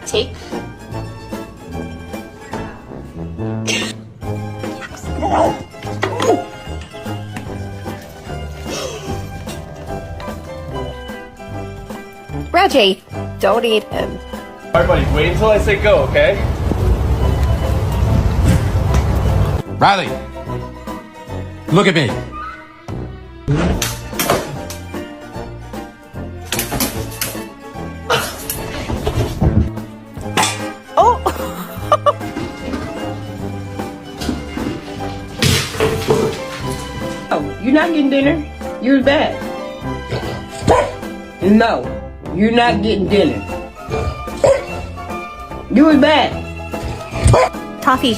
Take. Reggie, don't eat him. Alright, buddy, wait until I say go, okay? Riley, look at me. Oh! Oh, you're not getting dinner. You're bad. No, you're not getting dinner. You was bad. Toffee.